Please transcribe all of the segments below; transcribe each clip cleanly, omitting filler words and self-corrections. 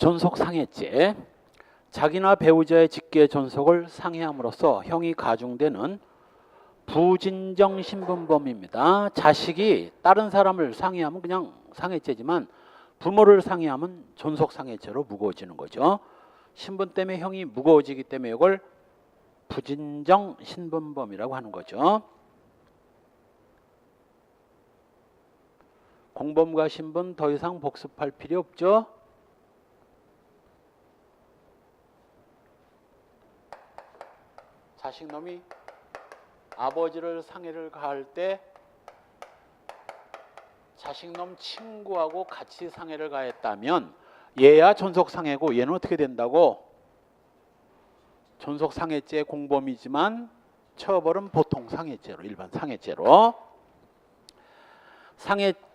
존속상해죄. 자기나 배우자의 직계 존속을 상해함으로써 형이 가중되는 부진정 신분범입니다. 자식이 다른 사람을 상해하면 그냥 상해죄지만 부모를 상해하면 존속상해죄로 무거워지는 거죠. 신분 때문에 형이 무거워지기 때문에 이걸 부진정 신분범이라고 하는 거죠. 공범과 신분 더 이상 복습할 필요 없죠. 자식놈이 아버지를 상해를 가할 때 자식놈 친구하고 같이 상해를 가했다면 얘야 존속상해고 얘는 어떻게 된다고? 존속상해죄 공범이지만 처벌은 보통 상해죄로, 일반 상해죄로.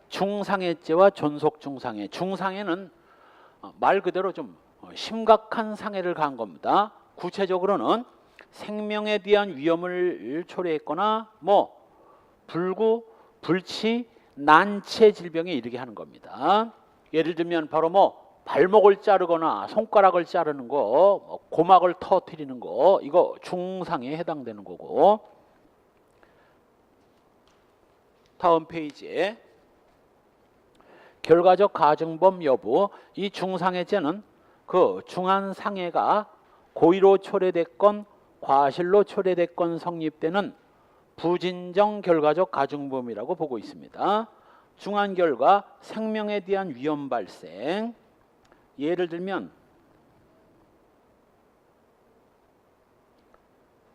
중상해죄와 존속중상해. 중상해는 말 그대로 좀 심각한 상해를 가한 겁니다. 구체적으로는 생명에 대한 위험을 초래했거나 불구, 불치, 난치의 질병에 이르게 하는 겁니다. 예를 들면 바로 발목을 자르거나 손가락을 자르는 거, 고막을 터뜨리는 거, 이거 중상해에 해당되는 거고. 다음 페이지에 결과적 가중범 여부. 이 중상해죄는 그 중한 상해가 고의로 초래됐건 과실로 초래됐건 성립되는 부진정 결과적 가중범이라고 보고 있습니다. 중한 결과 생명에 대한 위험 발생. 예를 들면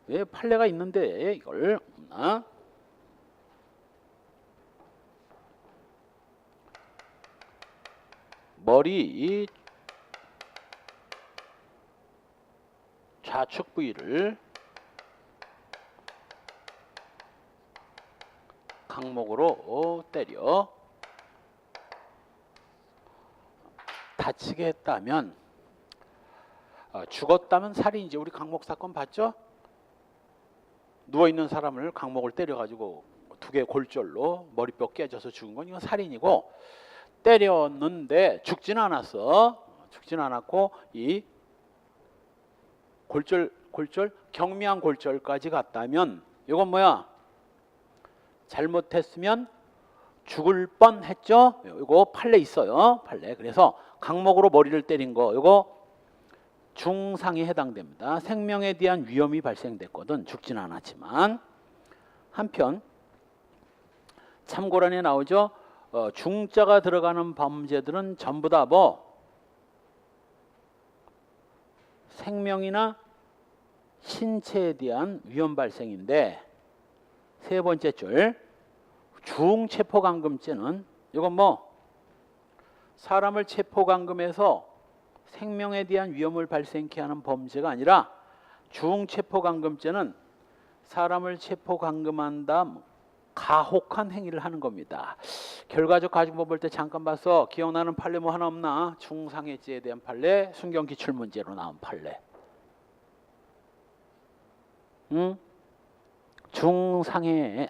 왜 판례가 있는데 이걸 없나? 머리 좌측 부위를 강목으로 때려 다치게 했다면 죽었다면 살인이지. 우리 강목 사건 봤죠? 누워있는 사람을 강목을 때려가지고 두 개 골절로 머리뼈 깨져서 죽은 건 이건 살인이고, 때렸는데 죽지는 않았어. 죽지는 않았고 이 골절 경미한 골절까지 갔다면 이건 뭐야? 잘못했으면 죽을 뻔했죠. 이거 판례 있어요. 판례. 그래서 강목으로 머리를 때린 거 이거 중상에 해당됩니다. 생명에 대한 위험이 발생됐거든. 죽지는 않았지만. 한편 참고란에 나오죠. 중자가 들어가는 범죄들은 전부 다 생명이나 신체에 대한 위험 발생인데, 세 번째 줄 중체포감금죄는 이건 사람을 체포감금해서 생명에 대한 위험을 발생케 하는 범죄가 아니라, 중체포감금죄는 사람을 체포감금한다 가혹한 행위를 하는 겁니다. 결과적 가중범 볼 때 잠깐 봤어. 기억나는 판례 하나 없나? 중상해죄에 대한 판례, 순경기출문제로 나온 판례. 응? 중상해,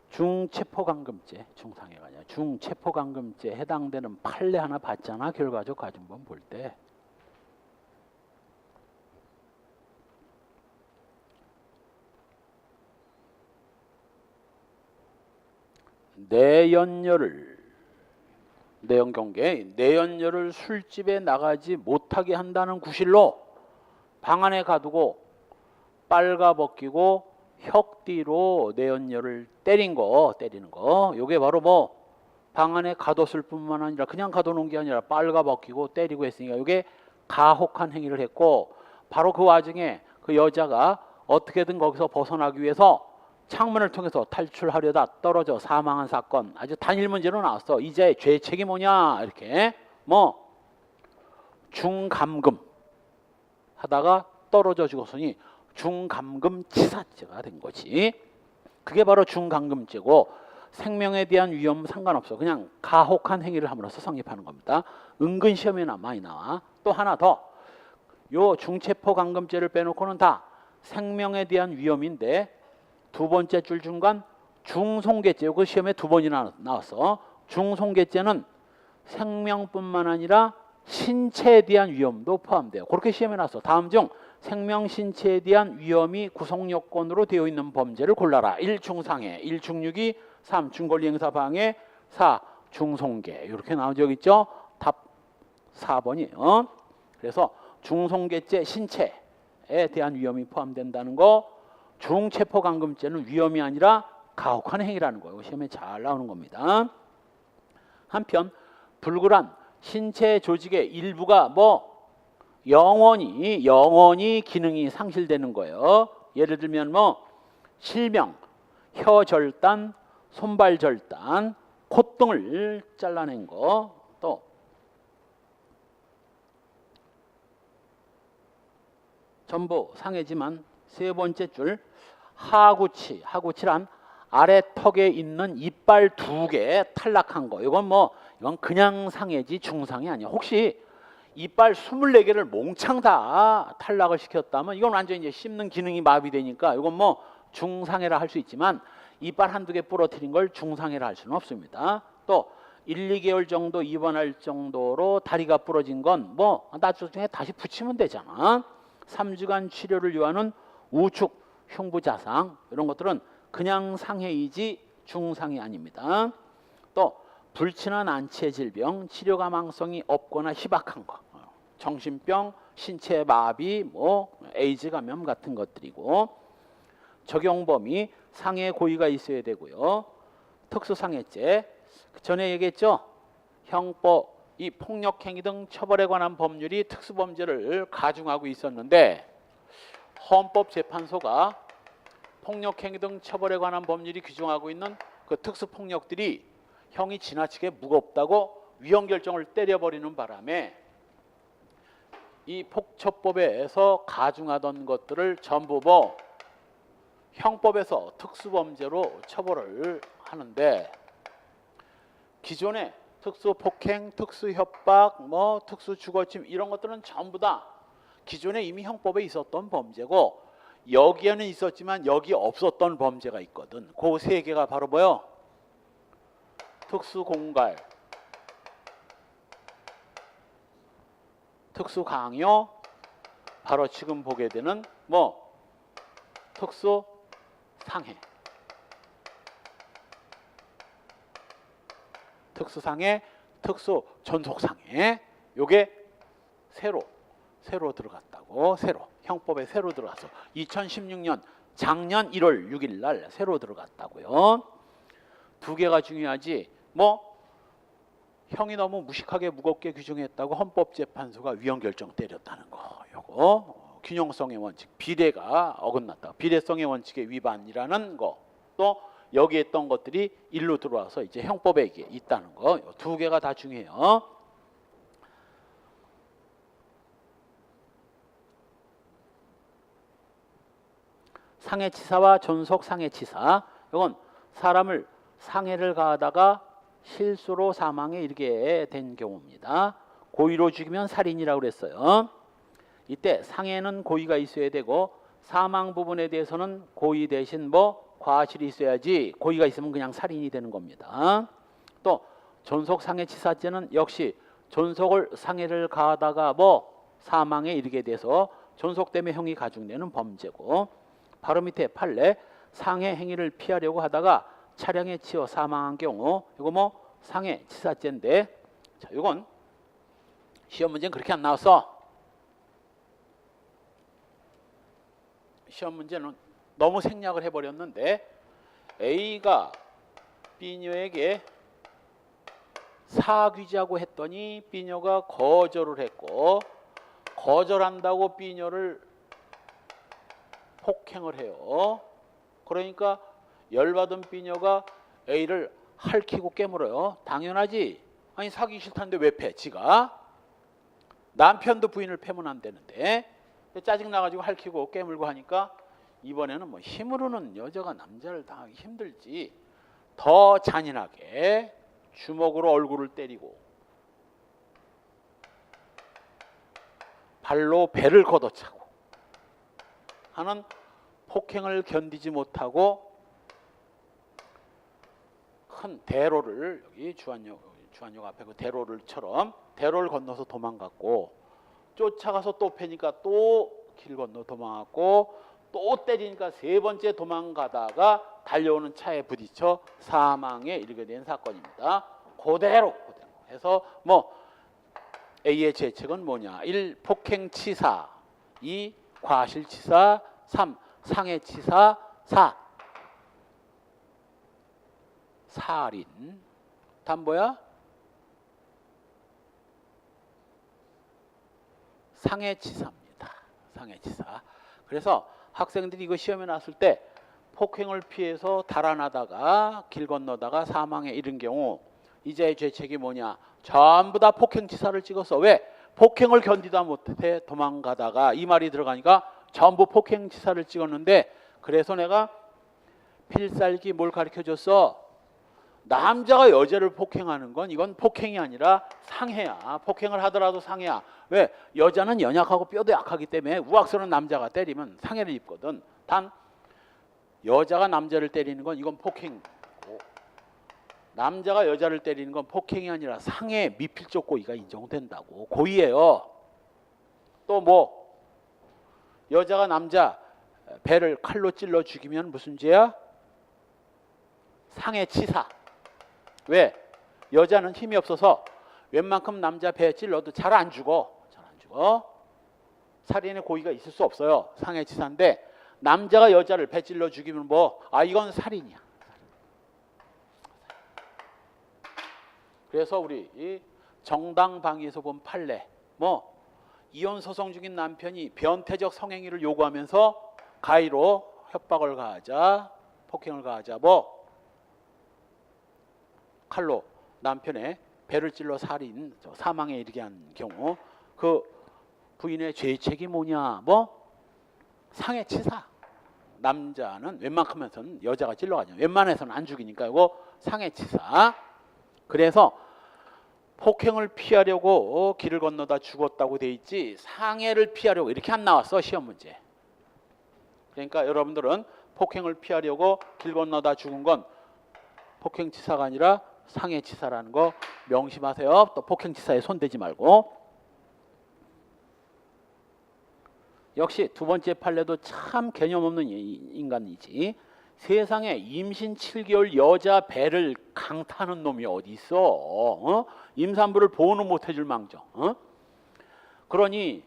중체포감금죄, 중상해가 아니라 중체포감금죄에 해당되는 판례 하나 봤잖아. 결과적 가중범 볼 때. 내연경계, 내연녀를 술집에 나가지 못하게 한다는 구실로 방 안에 가두고 빨가벗기고 혁띠로 내연녀를 때리는 거. 요게 바로 방 안에 가뒀을 뿐만 아니라 그냥 가둬놓은 게 아니라 빨가벗기고 때리고 했으니까 요게 가혹한 행위를 했고, 바로 그 와중에 그 여자가 어떻게든 거기서 벗어나기 위해서 창문을 통해서 탈출하려다 떨어져 사망한 사건, 아주 단일 문제로 나왔어. 이제 죄책이 뭐냐? 이렇게 중감금 하다가 떨어져 죽었으니 중감금치사죄가 된 거지. 그게 바로 중감금죄고, 생명에 대한 위험 상관없어. 그냥 가혹한 행위를 함으로써 성립하는 겁니다. 은근 시험에나 많이 나와. 또 하나 더, 요 중체포감금죄를 빼놓고는 다 생명에 대한 위험인데, 두 번째 줄 중간 중송괴죄, 그 시험에 2번이나 나왔어. 중송괴죄는 생명뿐만 아니라 신체에 대한 위험도 포함돼요. 그렇게 시험에 나왔어. 다음 중 생명, 신체에 대한 위험이 구성 요건으로 되어 있는 범죄를 골라라. 1. 중상해, 1. 중유기, 3. 중권리행사 방해, 4. 중송괴. 이렇게 나오죠. 여기 있죠. 답 4번이에요. 그래서 중송괴죄 신체에 대한 위험이 포함된다는 거, 중체포감금죄는 위험이 아니라 가혹한 행위라는 거예요. 시험에 잘 나오는 겁니다. 한편 불굴한 신체 조직의 일부가 뭐 영원히 기능이 상실되는 거예요. 예를 들면 뭐 실명, 혀 절단, 손발 절단, 콧등을 잘라낸 거, 또 전부 상해지만 세 번째 줄 하구치, 하구치란 아래 턱에 있는 이빨 2개 탈락한 거. 이건 그냥 상해지 중상이 아니야. 혹시 이빨 24개를 몽창 다 탈락을 시켰다면 이건 완전히 이제 씹는 기능이 마비되니까 이건 뭐 중상해라 할 수 있지만 이빨 1-2개 부러뜨린 걸 중상해라 할 수는 없습니다. 또 1-2개월 정도 입원할 정도로 다리가 부러진 건 뭐 나중에 다시 붙이면 되잖아. 3주간 치료를 요하는 우측 흉부자상, 이런 것들은 그냥 상해이지 중상해 아닙니다. 또 불친한 안치의 질병, 치료 가망성이 없거나 희박한 거, 정신병, 신체 마비, 뭐 에이즈 감염 같은 것들이고, 적용 범위 상해 고의가 있어야 되고요. 특수상해죄, 전에 얘기했죠. 형법, 이 폭력행위 등 처벌에 관한 법률이 특수범죄를 가중하고 있었는데 헌법재판소가 폭력행위 등 처벌에 관한 법률이 규정하고 있는 그 특수폭력들이 형이 지나치게 무겁다고 위헌결정을 때려버리는 바람에 이 폭처법에서 가중하던 것들을 전부 형법에서 특수범죄로 처벌을 하는데, 기존에 특수폭행, 특수협박, 특수주거침 이런 것들은 전부 다 기존에 이미 형법에 있었던 범죄고, 여기에는 있었지만 여기 없었던 범죄가 있거든. 그 세 개가 바로 뭐요? 특수공갈, 특수강요, 바로 지금 보게 되는 특수상해. 특수상해, 특수전속상해. 요게 새로 들어갔다고. 형법에 새로 들어가서 2016년 작년 1월 6일 날 새로 들어갔다고요. 2개가 중요하지. 형이 너무 무식하게 무겁게 규정했다고 헌법재판소가 위헌결정 때렸다는 거. 요거 균형성의 원칙, 비례가 어긋났다. 비례성의 원칙의 위반이라는 거. 또 여기에 있던 것들이 일로 들어와서 이제 형법에 있다는 거. 2개가 다 중요해요. 상해치사와 존속상해치사. 이건 사람을 상해를 가하다가 실수로 사망에 이르게 된 경우입니다. 고의로 죽이면 살인이라고 그랬어요. 이때 상해는 고의가 있어야 되고 사망 부분에 대해서는 고의 대신 과실이 있어야지, 고의가 있으면 그냥 살인이 되는 겁니다. 또 존속상해치사죄는 역시 존속을 상해를 가하다가 사망에 이르게 돼서 존속 때문에 형이 가중되는 범죄고, 바로 밑에 판례, 상해 행위를 피하려고 하다가 차량에 치여 사망한 경우, 이거 상해치사죄인데, 자, 이건 시험 문제는 그렇게 안 나왔어. 시험 문제는 너무 생략을 해버렸는데, A가 B녀에게 사귀자고 했더니 B녀가 거절을 했고, 거절한다고 B녀를 폭행을 해요. 그러니까 열받은 B녀가 A를 핥히고 깨물어요. 당연하지. 아니 사귀기 싫다는데 왜 패? 지가 남편도 부인을 패면 안 되는데 짜증나가지고 핥히고 깨물고 하니까 이번에는 힘으로는 여자가 남자를 당하기 힘들지, 더 잔인하게 주먹으로 얼굴을 때리고 발로 배를 걷어차고 하는 폭행을 견디지 못하고 큰 대로를 여기 주안역 앞에 그 대로를처럼 대로를 건너서 도망갔고 쫓아가서 또 패니까 또 길 건너 도망갔고 또 때리니까 세 번째 도망가다가 달려오는 차에 부딪혀 사망에 이르게 된 사건입니다. 그대로 해서 뭐 A의 죄책은 뭐냐? 1. 폭행치사, 2. 과실치사, 3. 상해치사, 4. 살인. 답 뭐야? 상해치사입니다. 상해치사. 그래서 학생들이 이거 시험에 나왔을 때 폭행을 피해서 달아나다가 길 건너다가 사망에 이른 경우 이자의 죄책이 뭐냐? 전부 다 폭행치사를 찍었어. 왜? 폭행을 견디다 못해 도망가다가 이 말이 들어가니까 전부 폭행치사를 찍었는데 그래서 내가 필살기 뭘 가르쳐줬어? 남자가 여자를 폭행하는 건 이건 폭행이 아니라 상해야. 폭행을 하더라도 상해야. 왜? 여자는 연약하고 뼈도 약하기 때문에 우악스러운 남자가 때리면 상해를 입거든. 단 여자가 남자를 때리는 건 이건 폭행이고 남자가 여자를 때리는 건 폭행이 아니라 상해 미필적 고의가 인정된다고. 고의예요. 또 뭐? 여자가 남자 배를 칼로 찔러 죽이면 무슨 죄야? 상해치사. 왜? 여자는 힘이 없어서 웬만큼 남자 배에 찔러도 잘 안 죽어. 잘 안 죽어. 살인의 고의가 있을 수 없어요. 상해치사인데 남자가 여자를 배 찔러 죽이면 뭐? 아 이건 살인이야. 그래서 우리 이 정당방위에서 본 판례 뭐 이혼 소송 중인 남편이 변태적 성행위를 요구하면서 가해로 협박을 가하자 폭행을 가하자 뭐 칼로 남편의 배를 찔러 살인 사망에 이르게 한 경우 그 부인의 죄책이 뭐냐? 뭐 상해치사. 남자는 웬만큼에서는 여자가 찔러가죠. 웬만해서는 안 죽이니까 이거 상해치사. 그래서 폭행을 피하려고 길을 건너다 죽었다고 돼 있지 상해를 피하려고 이렇게 안 나왔어 시험 문제. 그러니까 여러분들은 폭행을 피하려고 길 건너다 죽은 건 폭행치사가 아니라 상해치사라는 거 명심하세요. 또 폭행치사에 손대지 말고. 역시 두 번째 판례도 참 개념 없는 인간이지. 세상에 임신 7개월 여자 배를 강타하는 놈이 어디 있어? 임산부를 보호는 못 해줄 망정. 그러니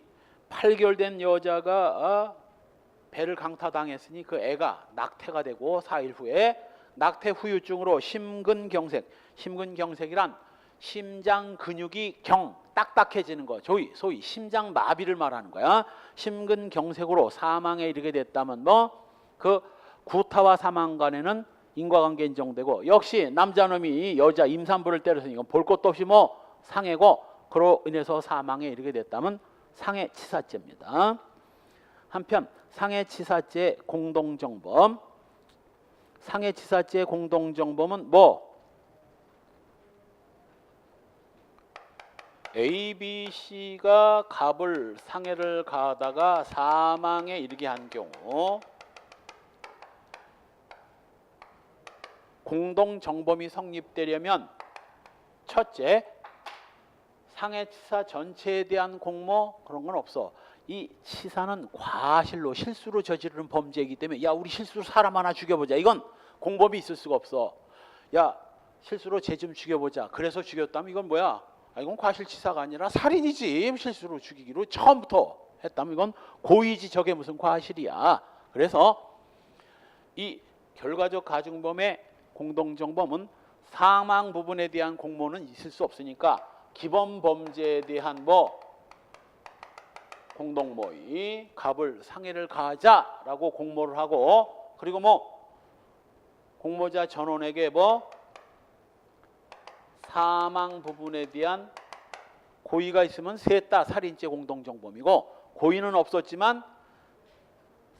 8개월 된 여자가 배를 강타당했으니 그 애가 낙태가 되고 4일 후에 낙태 후유증으로 심근경색. 심근경색이란 심장 근육이 딱딱해지는 거. 소위 심장 마비를 말하는 거야. 심근경색으로 사망에 이르게 됐다면 뭐 그 구타와 사망 간에는 인과관계 인정되고 역시 남자놈이 여자 임산부를 때려서 이건 볼 것도 없이 뭐 상해고 그로 인해서 사망에 이르게 됐다면 상해치사죄입니다. 한편 상해치사죄 공동정범. 상해치사죄 공동정범은 뭐? A, B, C가 갑을 상해를 가하다가 사망에 이르게 한 경우 공동정범이 성립되려면 첫째, 상해치사 전체에 대한 공모 그런 건 없어. 이 치사는 과실로 실수로 저지르는 범죄이기 때문에 야 우리 실수로 사람 하나 죽여보자. 이건 공범이 있을 수가 없어. 야 실수로 쟤 좀 죽여보자. 그래서 죽였다면 이건 뭐야? 아, 이건 과실치사가 아니라 살인이지. 실수로 죽이기로 처음부터 했다면 이건 고의지. 저게 무슨 과실이야. 그래서 이 결과적 가중범의 공동정범은 사망 부분에 대한 공모는 있을 수 없으니까 기본 범죄에 대한 뭐 공동모의 갑을 상해를 가하자라고 공모를 하고 그리고 뭐 공모자 전원에게 뭐 사망 부분에 대한 고의가 있으면 셋 다 살인죄 공동정범이고 고의는 없었지만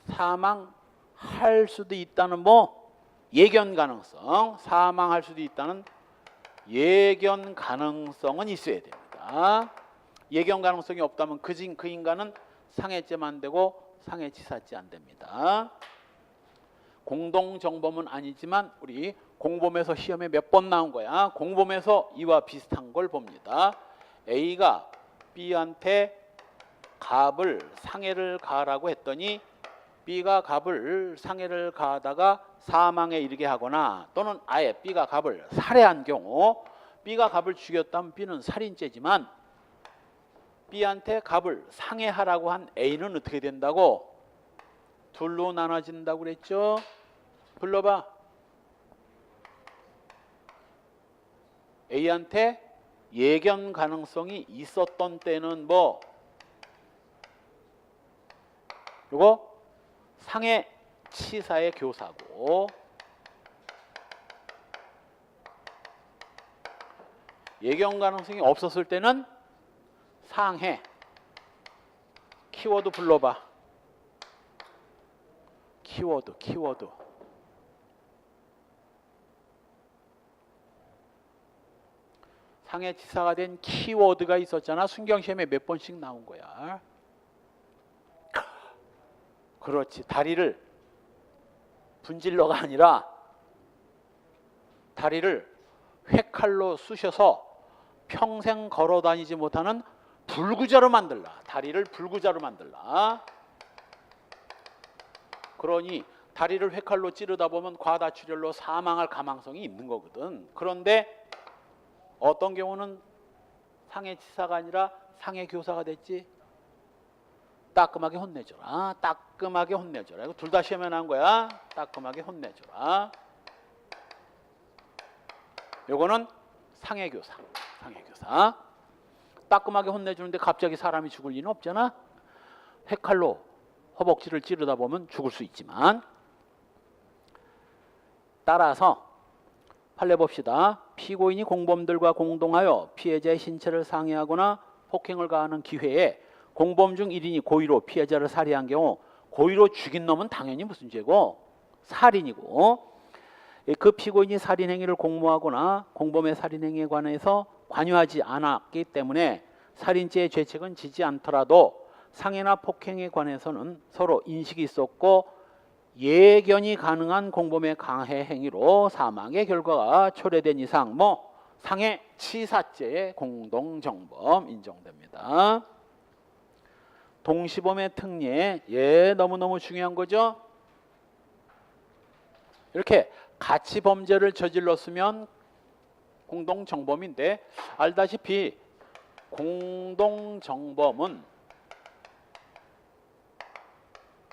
사망할 수도 있다는 뭐 예견 가능성, 사망할 수도 있다는 예견 가능성은 있어야 됩니다. 예견 가능성이 없다면 그 인간은 상해죄만 되고 상해치사죄 안 됩니다. 공동정범은 아니지만 우리 공범에서 시험에 몇 번 나온 거야. 공범에서 이와 비슷한 걸 봅니다. A가 B한테 갑을 상해를 가하라고 했더니 B가 갑을 상해를 가하다가 사망에 이르게 하거나 또는 아예 B가 갑을 살해한 경우, B가 갑을 죽였다면 B는 살인죄지만 B한테 갑을 상해하라고 한 A는 어떻게 된다고? 둘로 나눠진다고 그랬죠? 불러봐. A한테 예견 가능성이 있었던 때는 뭐? 요거 상해 치사의 교사고, 예견 가능성이 없었을 때는 상해. 키워드 불러봐. 키워드. 상해 치사가 된 키워드가 있었잖아. 순경시험에 몇 번씩 나온 거야. 그렇지. 다리를 분질러가 아니라 다리를 회칼로 쑤셔서 평생 걸어 다니지 못하는 불구자로 만들라. 다리를 불구자로 만들라. 그러니 다리를 회칼로 찌르다 보면 과다출혈로 사망할 가망성이 있는 거거든. 그런데 어떤 경우는 상해치사가 아니라 상해교사가 됐지. 따끔하게 혼내줘라. 따끔하게 혼내줘라. 이거 둘 다 시험에 나온 거야. 따끔하게 혼내줘라. 요거는 상해교사. 상해교사. 따끔하게 혼내주는데 갑자기 사람이 죽을 리는 없잖아. 회칼로 허벅지를 찌르다 보면 죽을 수 있지만. 따라서 판례 봅시다. 피고인이 공범들과 공동하여 피해자의 신체를 상해하거나 폭행을 가하는 기회에 공범 중 1인이 고의로 피해자를 살해한 경우 고의로 죽인 놈은 당연히 무슨 죄고? 살인이고, 그 피고인이 살인행위를 공모하거나 공범의 살인행위에 관해서 관여하지 않았기 때문에 살인죄의 죄책은 지지 않더라도 상해나 폭행에 관해서는 서로 인식이 있었고 예견이 가능한 공범의 강해 행위로 사망의 결과가 초래된 이상 뭐 상해 치사죄의 공동정범 인정됩니다. 동시범의 특례, 너무너무 중요한 거죠. 이렇게 같이 범죄를 저질렀으면 공동정범인데, 알다시피 공동정범은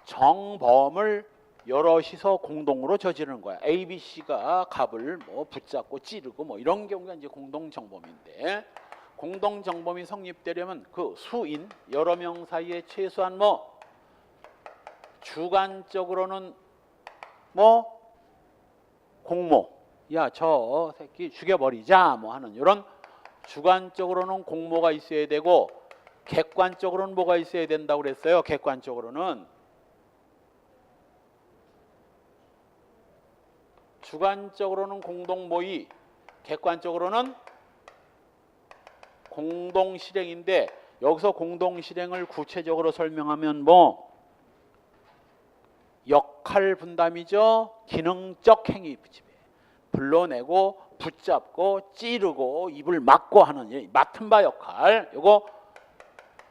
정범을 여럿이서 공동으로 저지르는 거야. A, B, C가 갑을 뭐 붙잡고 찌르고 뭐 이런 경우가 이제 공동정범인데, 공동정범이 성립되려면 그 수인 여러 명 사이에 최소한 뭐 주관적으로는 뭐 공모, 야 저 새끼 죽여버리자 뭐 하는 이런 주관적으로는 공모가 있어야 되고, 객관적으로는 뭐가 있어야 된다고 그랬어요. 객관적으로는 주관적으로는 공동모의, 객관적으로는 공동실행인데, 여기서 공동실행을 구체적으로 설명하면 뭐 역할 분담이죠. 기능적 행위, 불러내고 붙잡고 찌르고 입을 막고 하는 맡은 바 역할, 요거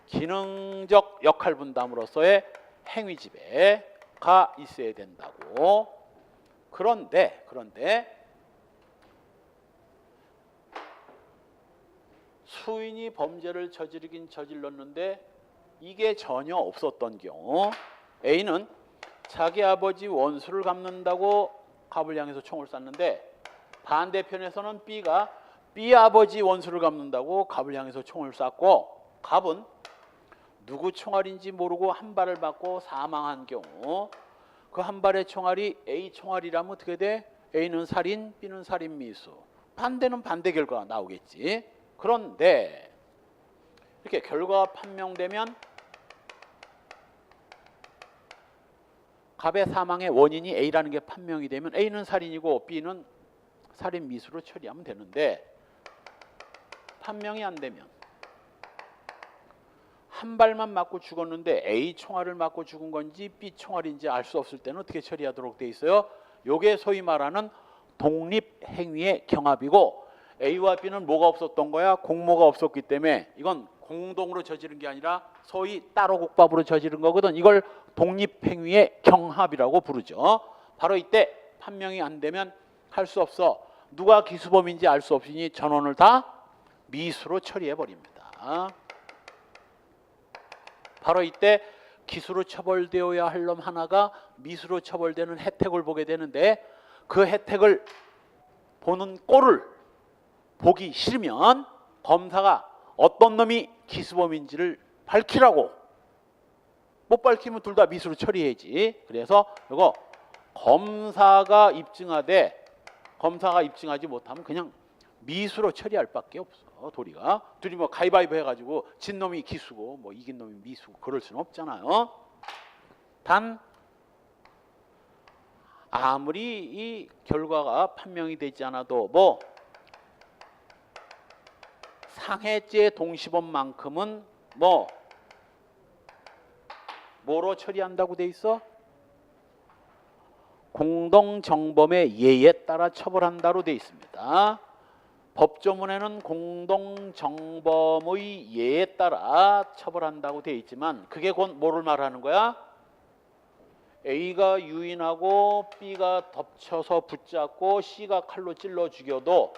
기능적 역할 분담으로서의 행위 지배가 있어야 된다고. 그런데 수인이 범죄를 저지르긴 저질렀는데 이게 전혀 없었던 경우, A는 자기 아버지 원수를 갚는다고 갑을 향해서 총을 쐈는데, 반대편에서는 B가 B 아버지 원수를 갚는다고 갑을 향해서 총을 쐈고, 갑은 누구 총알인지 모르고 한 발을 맞고 사망한 경우, 그 한 발의 총알이 A 총알이라면 어떻게 돼? A는 살인, B는 살인 미수. 반대는 반대 결과가 나오겠지. 그런데 이렇게 결과가 판명되면 갑의 사망의 원인이 A라는 게 판명이 되면 A는 살인이고 B는 살인 미수로 처리하면 되는데, 판명이 안 되면 한 발만 맞고 죽었는데 A 총알을 맞고 죽은 건지 B 총알인지 알 수 없을 때는 어떻게 처리하도록 돼 있어요? 요게 소위 말하는 독립행위의 경합이고 A와 B는 뭐가 없었던 거야? 공모가 없었기 때문에 이건 공동으로 저지른 게 아니라 소위 따로 국밥으로 저지른 거거든. 이걸 독립행위의 경합이라고 부르죠. 바로 이때 판명이 안 되면 할 수 없어. 누가 기수범인지 알 수 없으니 전원을 다 미수로 처리해 버립니다. 바로 이때 기수로 처벌되어야 할 놈 하나가 미수로 처벌되는 혜택을 보게 되는데 그 혜택을 보는 꼴을 보기 싫으면 검사가 어떤 놈이 기수범인지를 밝히라고. 못 밝히면 둘 다 미수로 처리해야지. 그래서 이거 검사가 입증하지 못하면 그냥 미수로 처리할 밖에 없어. 도리가 둘이 뭐 가위바위보 해가지고 진 놈이 기수고 뭐 이긴 놈이 미수고 그럴 수는 없잖아요. 단 아무리 이 결과가 판명이 되지 않아도 뭐 상해죄 동시범만큼은 뭐로 처리한다고 돼 있어? 공동정범의 예에 따라 처벌한다로 돼 있습니다. 법조문에는 공동정범의 예에 따라 처벌한다고 돼 있지만 그게 곧 뭐를 말하는 거야? A가 유인하고 B가 덮쳐서 붙잡고 C가 칼로 찔러 죽여도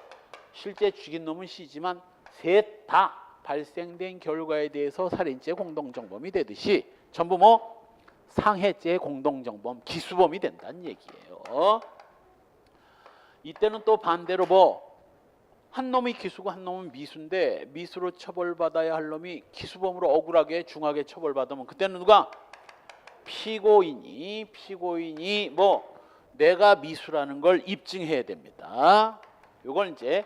실제 죽인 놈은 C지만 셋 다 발생된 결과에 대해서 살인죄 공동정범이 되듯이 전부 뭐 상해죄 공동정범 기수범이 된다는 얘기예요. 이때는 또 반대로 뭐 한 놈이 기수고 한 놈은 미수인데 미수로 처벌받아야 할 놈이 기수범으로 억울하게 중하게 처벌받으면 그때는 누가? 피고인이 뭐 내가 미수라는 걸 입증해야 됩니다. 이걸 이제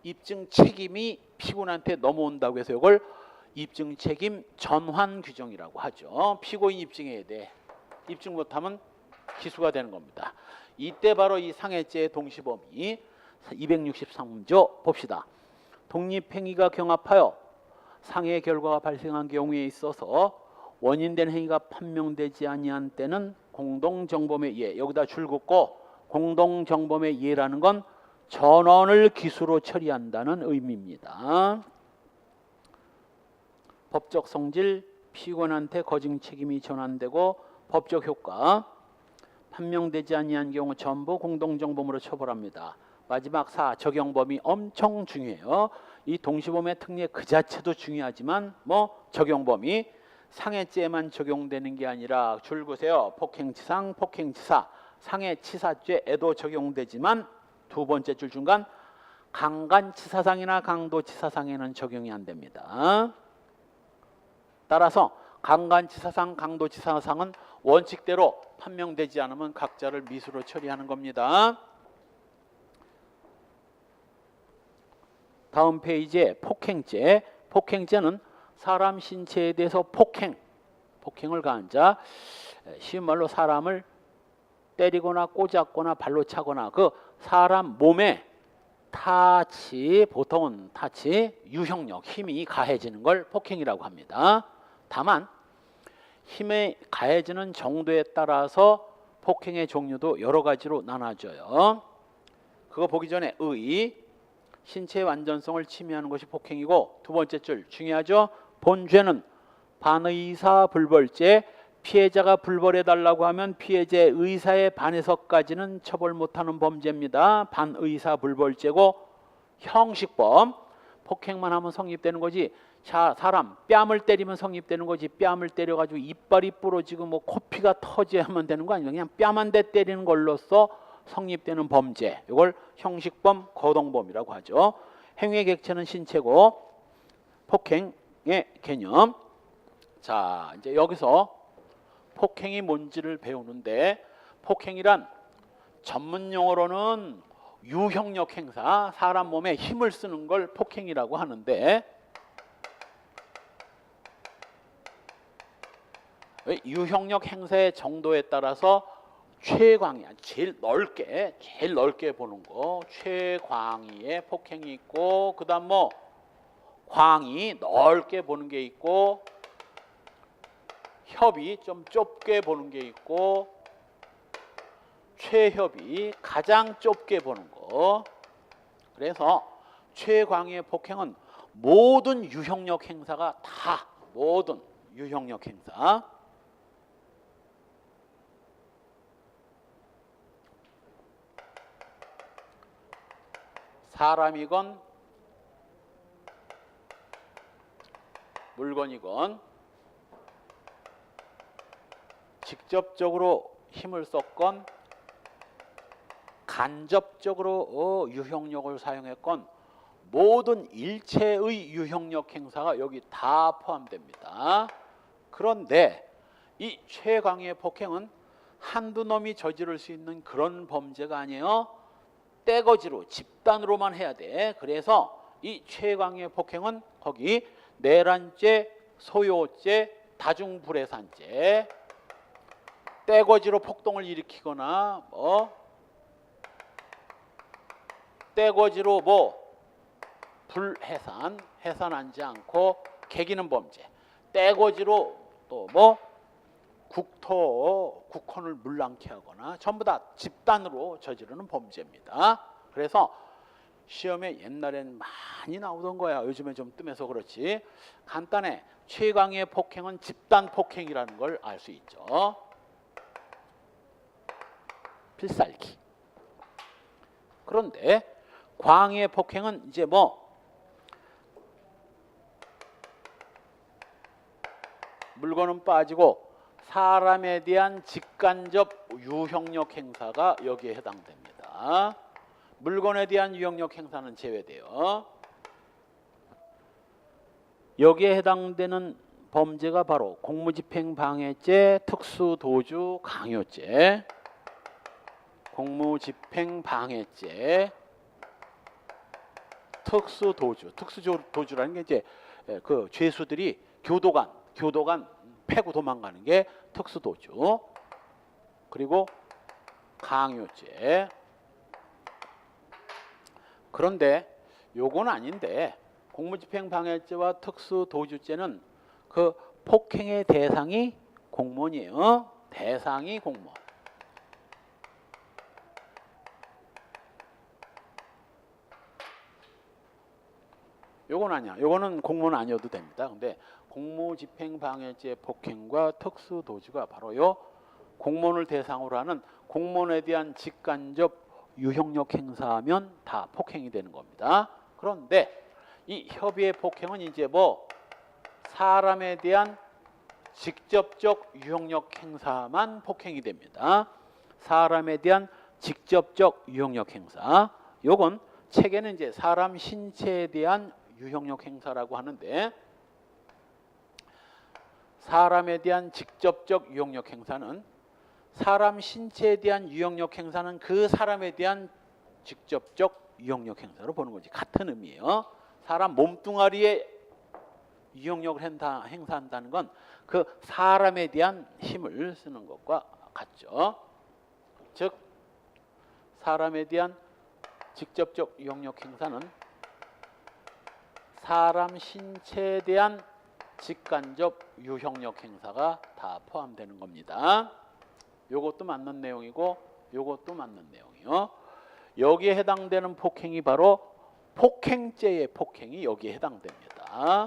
입증 책임이 피고인한테 넘어온다고 해서 이걸 입증 책임 전환 규정이라고 하죠. 피고인 입증해야 돼. 입증 못하면 기수가 되는 겁니다. 이때 바로 이 상해죄 동시범위 263조 봅시다. 독립행위가 경합하여 상해 결과가 발생한 경우에 있어서 원인된 행위가 판명되지 아니한 때는 공동정범의 예, 여기다 줄 긋고 공동정범의 예라는 건 전원을 기수로 처리한다는 의미입니다. 법적 성질, 피고인한테 거증 책임이 전환되고 법적 효과, 판명되지 아니한 경우 전부 공동정범으로 처벌합니다. 마지막 4, 적용범위 엄청 중요해요. 이 동시범의 특례 그 자체도 중요하지만 뭐 적용범위 상해죄에만 적용되는 게 아니라 줄 보세요. 폭행치상, 폭행치사, 상해치사죄에도 적용되지만 두 번째 줄 중간 강간치사상이나 강도치사상에는 적용이 안 됩니다. 따라서 강간치사상, 강도치사상은 원칙대로 판명되지 않으면 각자를 미수로 처리하는 겁니다. 다음 페이지에 폭행죄. 폭행죄는 사람 신체에 대해서 폭행을 가한 자, 쉬운 말로 사람을 때리거나 꼬잡거나 발로 차거나 그 사람 몸에 보통은 타치, 유형력, 힘이 가해지는 걸 폭행이라고 합니다. 다만 힘이 가해지는 정도에 따라서 폭행의 종류도 여러 가지로 나눠져요. 그거 보기 전에 신체의 완전성을 침해하는 것이 폭행이고 두 번째 줄 중요하죠. 본죄는 반의사 불벌죄, 피해자가 불벌해달라고 하면 피해자의 의사에 반해서까지는 처벌 못하는 범죄입니다. 반의사 불벌죄고 형식범, 폭행만 하면 성립되는 거지. 자, 사람 뺨을 때리면 성립되는 거지. 뺨을 때려가지고 이빨이 부러지고 뭐 코피가 터져야만 되는 거 아니야. 그냥 뺨 한 대 때리는 걸로써 성립되는 범죄. 이걸 형식범, 거동범이라고 하죠. 행위의 객체는 신체고 폭행의 개념. 자, 이제 여기서 폭행이 뭔지를 배우는데 폭행이란 전문 용어로는 유형력 행사, 사람 몸에 힘을 쓰는 걸 폭행이라고 하는데 유형력 행사의 정도에 따라서 최광이야. 제일 넓게 보는 거. 최광의의 폭행이 있고 그다음 뭐 광이 넓게 보는 게 있고 협이 좀 좁게 보는 게 있고 최협이 가장 좁게 보는 거. 되죠. 그래서 최광의의 폭행은 모든 유형력 행사가 다 모든 유형력 행사 사람이건 물건이건 직접적으로 힘을 썼건 간접적으로 유형력을 사용했건 모든 일체의 유형력 행사가 여기 다 포함됩니다. 그런데 이 최강의 폭행은 한두 놈이 저지를 수 있는 그런 범죄가 아니에요. 떼거지로 집단으로만 해야 돼. 그래서 이 최강의 폭행은 거기 내란죄, 소요죄, 다중불해산죄, 떼거지로 폭동을 일으키거나 떼거지로 불해산, 해산하지 않고 개기는 범죄, 떼거지로 또 국헌을 물랑케 하거나 전부 다 집단으로 저지르는 범죄입니다. 그래서 시험에 옛날엔 많이 나오던 거야. 요즘에 좀 뜸해서 그렇지. 간단해. 최강의 폭행은 집단 폭행이라는 걸 알 수 있죠. 필살기. 그런데 광의 폭행은 이제 물건은 빠지고 사람에 대한 직간접 유형력 행사가 여기에 해당됩니다. 물건에 대한 유형력 행사는 제외돼요. 여기에 해당되는 범죄가 바로 공무집행방해죄, 특수도주, 강요죄, 공무집행방해죄, 특수도주. 특수도주라는 게 이제 그 죄수들이 교도관 패고 도망가는 게 특수도주. 그리고 강요죄. 그런데 요건 아닌데 공무집행방해죄와 특수도주죄는 그 폭행의 대상이 공무원이에요. 대상이 공무원. 요건 아니야. 요거는 공무원 아니어도 됩니다. 근데 공무집행방해죄 폭행과 특수도주가 바로 요 공무원을 대상으로 하는 공무원에 대한 직간접 유형력 행사하면 다 폭행이 되는 겁니다. 그런데 이 협의의 폭행은 이제 사람에 대한 직접적 유형력 행사만 폭행이 됩니다. 사람에 대한 직접적 유형력 행사. 요건 책에는 이제 사람 신체에 대한 유형력 행사라고 하는데 사람에 대한 직접적 유형력 행사는 사람 신체에 대한 유형력 행사는 그 사람에 대한 직접적 유형력 행사로 보는 거지. 같은 의미예요. 사람 몸뚱아리에 유형력을 행사한다는 건 그 사람에 대한 힘을 쓰는 것과 같죠. 즉 사람에 대한 직접적 유형력 행사는 사람 신체에 대한 직간접 유형력 행사가 다 포함되는 겁니다. 요것도 맞는 내용이고 요것도 맞는 내용이요. 여기에 해당되는 폭행이 바로 폭행죄의 폭행이 여기에 해당됩니다.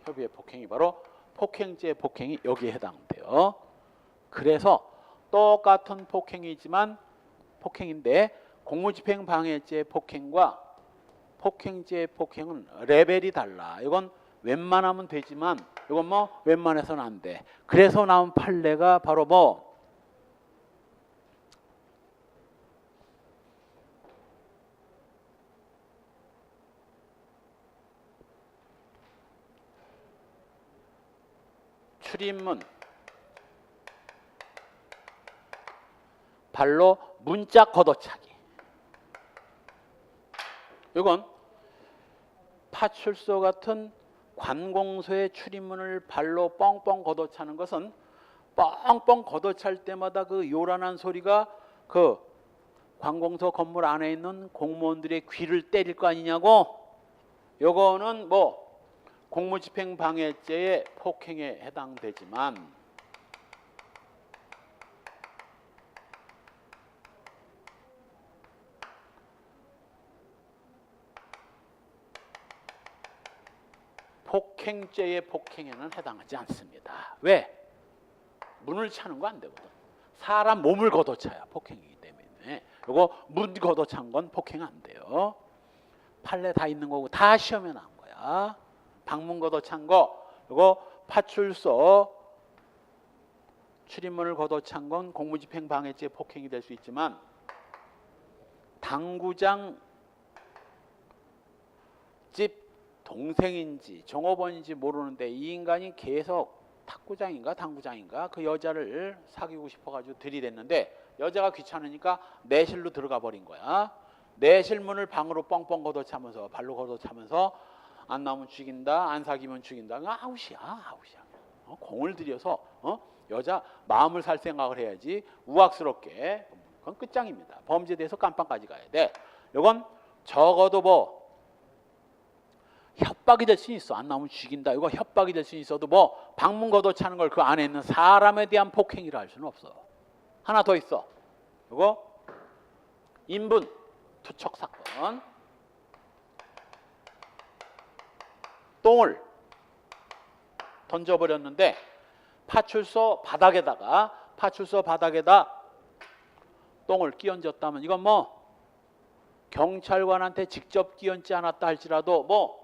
협의의 폭행이 바로 폭행죄의 폭행이 여기에 해당돼요. 그래서 똑같은 폭행이지만 폭행인데 공무집행방해죄의 폭행과 폭행죄의 폭행은 레벨이 달라. 이건 웬만하면 되지만 이건 웬만해서는 안 돼. 그래서 나온 판례가 바로 출입문, 발로 문자 걷어차기. 이건 파출소 같은 관공서의 출입문을 발로 뻥뻥 걷어차는 것은 뻥뻥 걷어찰 때마다 그 요란한 소리가 그 관공서 건물 안에 있는 공무원들의 귀를 때릴 거 아니냐고. 요거는 공무집행방해죄의 폭행에 해당되지만 폭행죄의 폭행에는 해당하지 않습니다. 왜? 문을 차는 거 안 되거든. 사람 몸을 걷어차야 폭행이기 때문에. 이거 문 걷어찬 건 폭행 안 돼요. 판례 다 있는 거고 다 시험에 나온 거야. 방문 걷어찬 거, 이거 파출소 출입문을 걷어찬 건 공무집행 방해죄 폭행이 될 수 있지만 당구장 집 동생인지 종업원인지 모르는데 이 인간이 계속 탁구장인가 당구장인가 그 여자를 사귀고 싶어가지고 들이댔는데 여자가 귀찮으니까 내실로 들어가 버린 거야. 내실 문을 방으로 뻥뻥 걷어차면서 발로 걷어차면서 안 나오면 죽인다, 안 사귀면 죽인다. 아웃이야, 아웃이야. 공을 들여서 여자 마음을 살 생각을 해야지. 우악스럽게. 그건 끝장입니다. 범죄에 대해서 깜빵까지 가야 돼. 이건 적어도 뭐 협박이 될 수 있어. 안 나오면 죽인다. 이거 협박이 될 수 있어도 뭐 방문 걷어차는 걸 그 안에 있는 사람에 대한 폭행이라 할 수는 없어. 하나 더 있어. 이거 인분 투척 사건. 똥을 던져버렸는데 파출소 바닥에다 똥을 끼얹었다면 이건 뭐 경찰관한테 직접 끼얹지 않았다 할지라도 뭐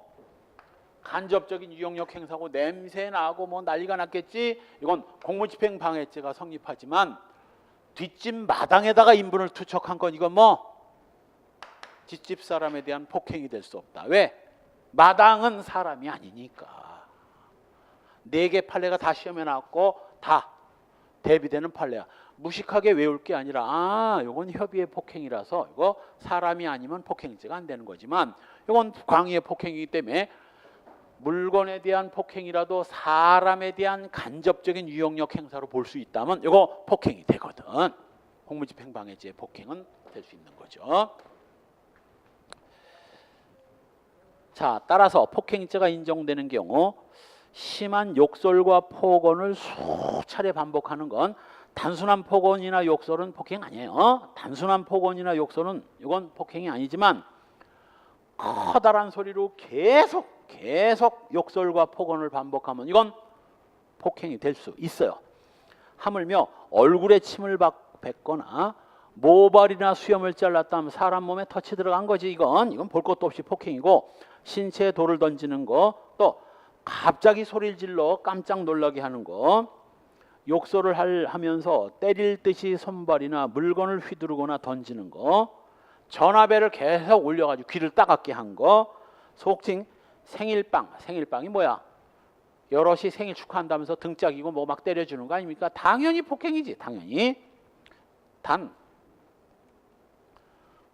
간접적인 유용력 행사고 냄새 나고 뭐 난리가 났겠지. 이건 공무집행 방해죄가 성립하지만 뒷집 마당에다가 인분을 투척한 건 이건 뭐 뒷집 사람에 대한 폭행이 될 수 없다. 왜? 마당은 사람이 아니니까. 4개 판례가 다 시험에 나왔고 다 대비되는 판례야. 무식하게 외울 게 아니라 이건 협의의 폭행이라서 이거 사람이 아니면 폭행죄가 안 되는 거지만 이건 광의의 폭행이기 때문에 물건에 대한 폭행이라도 사람에 대한 간접적인 유용력 행사로 볼 수 있다면 이거 폭행이 되거든. 공무집행방해죄의 폭행은 될 수 있는 거죠. 자, 따라서 폭행죄가 인정되는 경우 심한 욕설과 폭언을 수차례 반복하는 건 단순한 폭언이나 욕설은 폭행 아니에요. 단순한 폭언이나 욕설은 이건 폭행이 아니지만 커다란 소리로 계속 욕설과 폭언을 반복하면 이건 폭행이 될 수 있어요. 하물며 얼굴에 침을 뱉거나 모발이나 수염을 잘랐다 하면 사람 몸에 터치 들어간 거지. 이건 볼 것도 없이 폭행이고 신체에 돌을 던지는 거, 또 갑자기 소리를 질러 깜짝 놀라게 하는 거, 욕설을 하면서 때릴 듯이 손발이나 물건을 휘두르거나 던지는 거, 전화벨을 계속 올려가지고 귀를 따갑게 한 거, 속칭 생일빵이 뭐야? 여럿이 생일 축하한다면서 등짝이고 뭐 막 때려주는 거 아닙니까? 당연히 폭행이지, 당연히. 단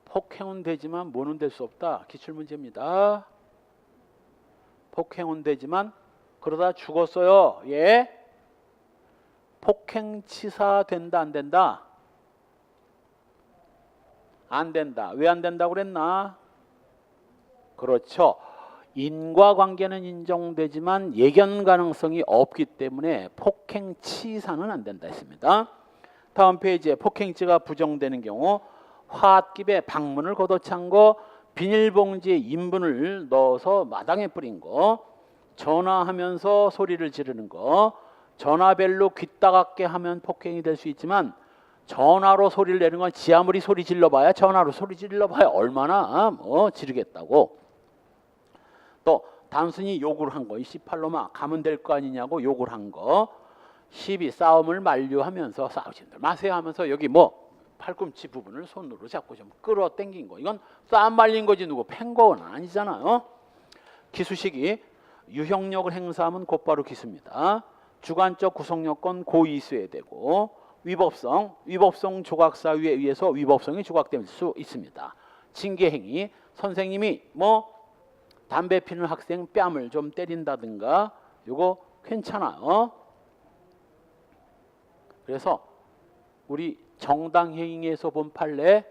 폭행은 되지만 뭐는 될 수 없다. 기출문제입니다. 폭행은 되지만 그러다 죽었어요. 예? 폭행치사 된다 안 된다? 안 된다. 왜 안 된다고 그랬나? 그렇죠. 인과관계는 인정되지만 예견 가능성이 없기 때문에 폭행치사는 안 된다 했습니다. 다음 페이지에 폭행죄가 부정되는 경우 홧김에 방문을 걷어찬 거, 비닐봉지에 인분을 넣어서 마당에 뿌린 거, 전화하면서 소리를 지르는 거, 전화벨로 귀 따갑게 하면 폭행이 될 수 있지만 전화로 소리를 내는 건 지 아무리 소리 질러봐야 전화로 소리 질러봐야 얼마나 뭐 지르겠다고. 또 단순히 욕을 한 거, 이 18놈아 가면 될 거 아니냐고 욕을 한 거, 시비 싸움을 만류하면서 싸우지 마세요 하면서 여기 뭐 팔꿈치 부분을 손으로 잡고 좀 끌어당긴 거, 이건 싸움 말린 거지 누구 팬 건 아니잖아요. 기수식이 유형력을 행사하면 곧바로 기수입니다. 주관적 구성요건 고이수해야 되고, 위법성 조각사유에 의해서 위법성이 조각될 수 있습니다. 징계행위, 선생님이 뭐 담배 피는 학생 뺨을 좀 때린다든가 이거 괜찮아요. 그래서 우리 정당행위에서 본 판례,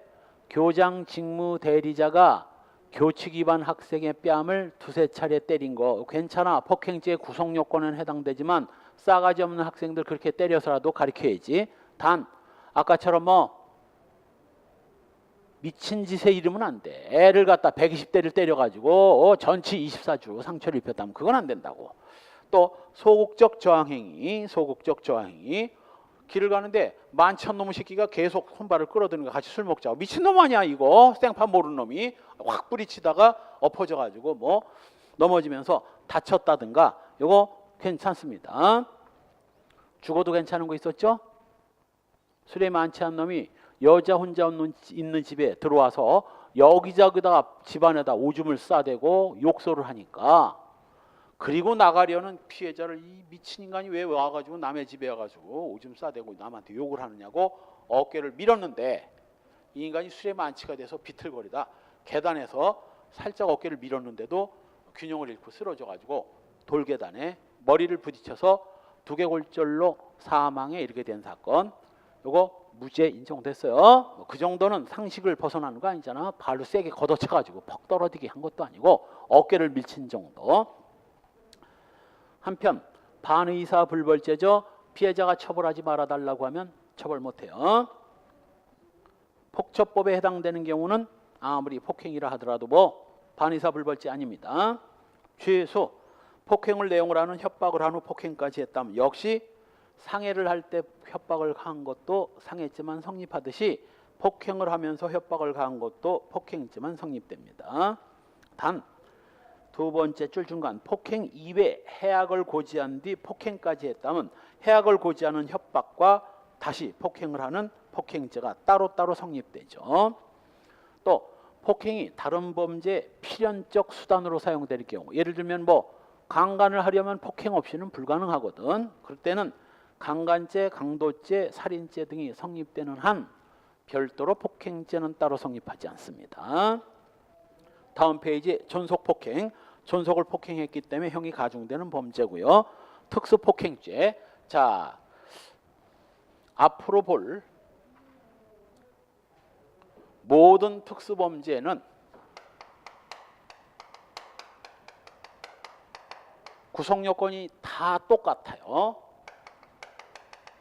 교장 직무 대리자가 교칙 위반 학생의 뺨을 2~3차례 때린 거 괜찮아. 폭행죄 구성요건은 해당되지만 싸가지 없는 학생들 그렇게 때려서라도 가르쳐야지. 단 아까처럼 뭐 미친 짓에 이르면 안 돼. 애를 갖다 120대를 때려가지고 전치 24주 상처를 입혔다면 그건 안 된다고. 또 소극적 저항행위, 소극적 저항행위. 길을 가는데 만천 놈의 새끼가 계속 손발을 끌어드는 거 같이 술 먹자고. 미친놈 아니야 이거. 생판 모르는 놈이 확 부리치다가 엎어져가지고 뭐 넘어지면서 다쳤다든가 이거 괜찮습니다. 죽어도 괜찮은 거 있었죠? 술에 많지 않은 놈이 여자 혼자 있는 집에 들어와서 여기저기다가 집안에다 오줌을 싸대고 욕설을 하니까, 그리고 나가려는 피해자를 이 미친 인간이 왜 와가지고 남의 집에 와가지고 오줌 싸대고 남한테 욕을 하느냐고 어깨를 밀었는데, 이 인간이 술에 만취가 돼서 비틀거리다 계단에서 살짝 어깨를 밀었는데도 균형을 잃고 쓰러져가지고 돌계단에 머리를 부딪혀서 두개골절로 사망에 이르게 된 사건. 요거 무죄 인정됐어요. 그 정도는 상식을 벗어나는 거 아니잖아. 발로 세게 걷어차가지고 퍽 떨어지게 한 것도 아니고 어깨를 밀친 정도. 한편 반의사 불벌죄죠. 피해자가 처벌하지 말아달라고 하면 처벌 못해요. 폭처법에 해당되는 경우는 아무리 폭행이라 하더라도 뭐 반의사 불벌죄 아닙니다. 최소 폭행을 내용으로 하는 협박을 한 후 폭행까지 했다면 역시 상해를 할 때 협박을 한 것도 상해죄만 성립하듯이 폭행을 하면서 협박을 가한 것도 폭행죄만 성립됩니다. 단 두 번째 줄 중간 폭행 이외 해악을 고지한 뒤 폭행까지 했다면 해악을 고지하는 협박과 다시 폭행을 하는 폭행죄가 따로따로 성립되죠. 또 폭행이 다른 범죄 필연적 수단으로 사용될 경우, 예를 들면 뭐 강간을 하려면 폭행 없이는 불가능하거든. 그럴 때는 강간죄, 강도죄, 살인죄 등이 성립되는 한 별도로 폭행죄는 따로 성립하지 않습니다. 다음 페이지 존속폭행. 존속을 폭행했기 때문에 형이 가중되는 범죄고요. 특수폭행죄. 자, 앞으로 볼 모든 특수범죄는 구성요건이 다 똑같아요.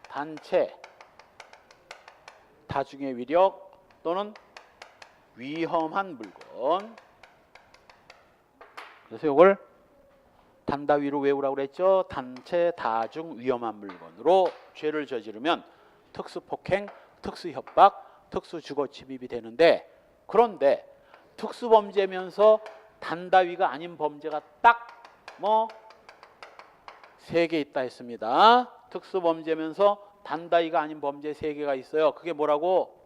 단체, 다중의 위력 또는 위험한 물건. 그래서 이걸 단다위로 외우라고 그랬죠. 단체, 다중, 위험한 물건으로 죄를 저지르면 특수폭행, 특수협박, 특수주거침입이 되는데, 그런데 특수범죄면서 단다위가 아닌 범죄가 딱 뭐 3개 있다 했습니다. 특수범죄면서 단다위가 아닌 범죄 3개가 있어요. 그게 뭐라고?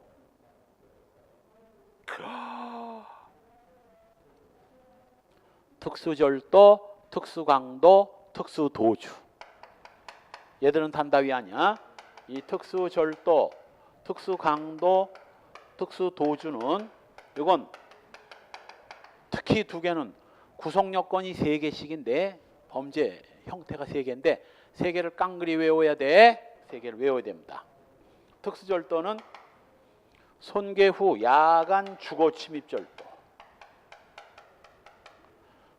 특수절도, 특수강도, 특수도주. 얘들은 단다위 아니야. 이 특수절도, 특수강도, 특수도주는 이건 특히 2개는 구성요건이 3개씩인데 범죄 형태가 3개인데 3개를 깡그리 외워야 돼. 3개를 외워야 됩니다. 특수절도는 손괴 후 야간 주거침입절도.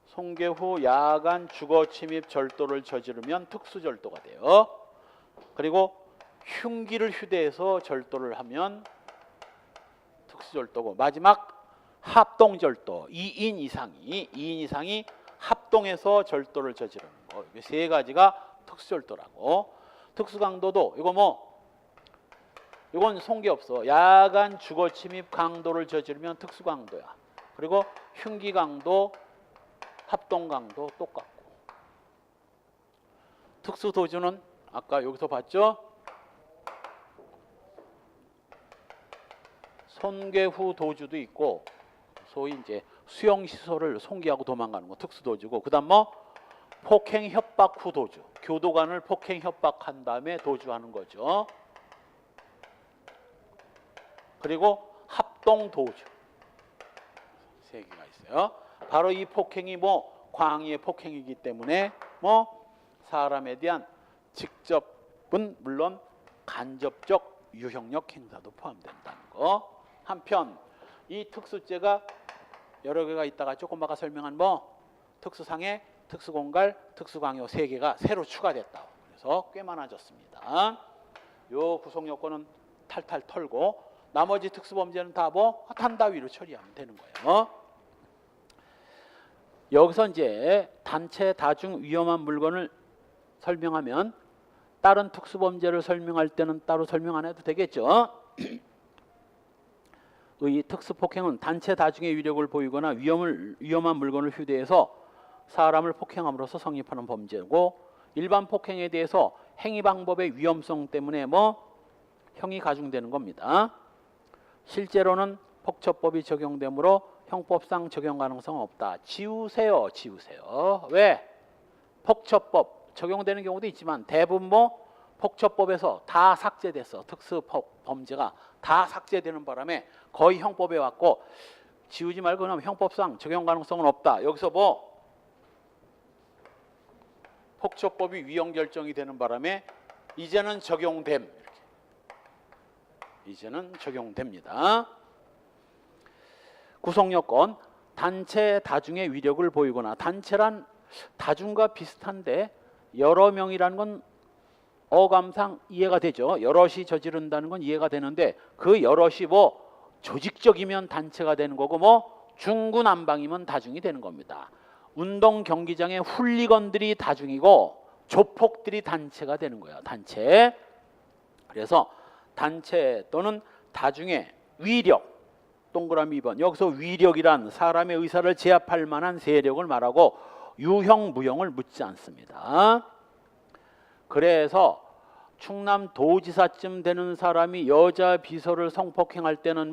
손괴 후 야간 주거침입절도를 저지르면 특수절도가 돼요. 그리고 흉기를 휴대해서 절도를 하면 특수절도고, 마지막 합동절도. 2인 이상이 합동해서 절도를 저지르는 거. 이 3가지가 특수절도라고. 특수강도도 이거 뭐 이건 손괴 없어. 야간 주거침입 강도를 저지르면 특수강도야. 그리고 흉기강도, 합동강도 똑같고. 특수도주는 아까 여기서 봤죠? 손괴 후 도주도 있고, 소위 이제 수용시설을 손괴하고 도망가는 거 특수도주고, 그 다음 뭐 폭행 협박 후 도주. 교도관을 폭행 협박한 다음에 도주하는 거죠. 그리고 합동도주. 3개가 있어요. 바로 이 폭행이 뭐 광의의 폭행이기 때문에 뭐 사람에 대한 직접은 물론 간접적 유형력 행사도 포함된다는 거. 한편 이 특수죄가 여러 개가 있다가 조금 아까 설명한 뭐 특수상해, 특수공갈, 특수강요 3개가 새로 추가됐다. 그래서 꽤 많아졌습니다. 요 구성요건은 탈탈 털고 나머지 특수범죄는 다 뭐 단다위로 처리하면 되는 거예요. 여기서 이제 단체 다중 위험한 물건을 설명하면 다른 특수범죄를 설명할 때는 따로 설명 안 해도 되겠죠. 의 특수폭행은 단체 다중의 위력을 보이거나 위험한 물건을 휴대해서 사람을 폭행함으로써 성립하는 범죄고, 일반 폭행에 대해서 행위 방법의 위험성 때문에 형이 가중되는 겁니다. 실제로는 폭처법이 적용되므로 형법상 적용 가능성은 없다. 지우세요. 왜? 폭처법 적용되는 경우도 있지만 대부분 폭처법에서 다 삭제됐어. 특수범죄가 다 삭제되는 바람에 거의 형법에 왔고, 지우지 말고 그러면 형법상 적용 가능성은 없다. 여기서 폭처법이 위헌 결정이 되는 바람에 이제는 적용됨. 이제는 적용됩니다. 구성요건, 단체 다중의 위력을 보이거나, 단체란 다중과 비슷한데 여러 명이라는 건 어감상 이해가 되죠. 여럿이 저지른다는 건 이해가 되는데 그 여럿이 조직적이면 단체가 되는 거고 중구난방이면 다중이 되는 겁니다. 운동 경기장의 훌리건들이 다중이고 조폭들이 단체가 되는 거예요. 단체. 그래서 단체 또는 다중의 위력, 동그라미 2번. 여기서 위력이란 사람의 의사를 제압할 만한 세력을 말하고 유형, 무형을 묻지 않습니다. 그래서 충남 도지사쯤 되는 사람이 여자 비서를 성폭행할 때는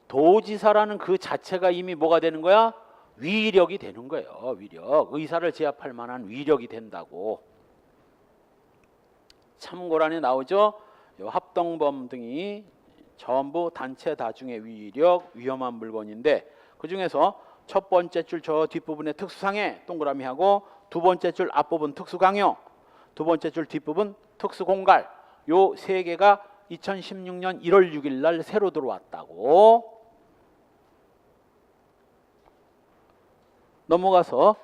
도지사라는 그 자체가 이미 뭐가 되는 거야? 위력이 되는 거예요. 위력. 의사를 제압할 만한 위력이 된다고. 참고란에 나오죠. 합동범 등이 전부 단체 다중의 위력, 위험한 물건인데 그 중에서 첫 번째 줄 저 뒷부분에 특수상해 동그라미 하고, 두 번째 줄 앞부분 특수강요, 두 번째 줄 뒷부분 특수공갈, 요 세 개가 2016년 1월 6일 날 새로 들어왔다고. 넘어가서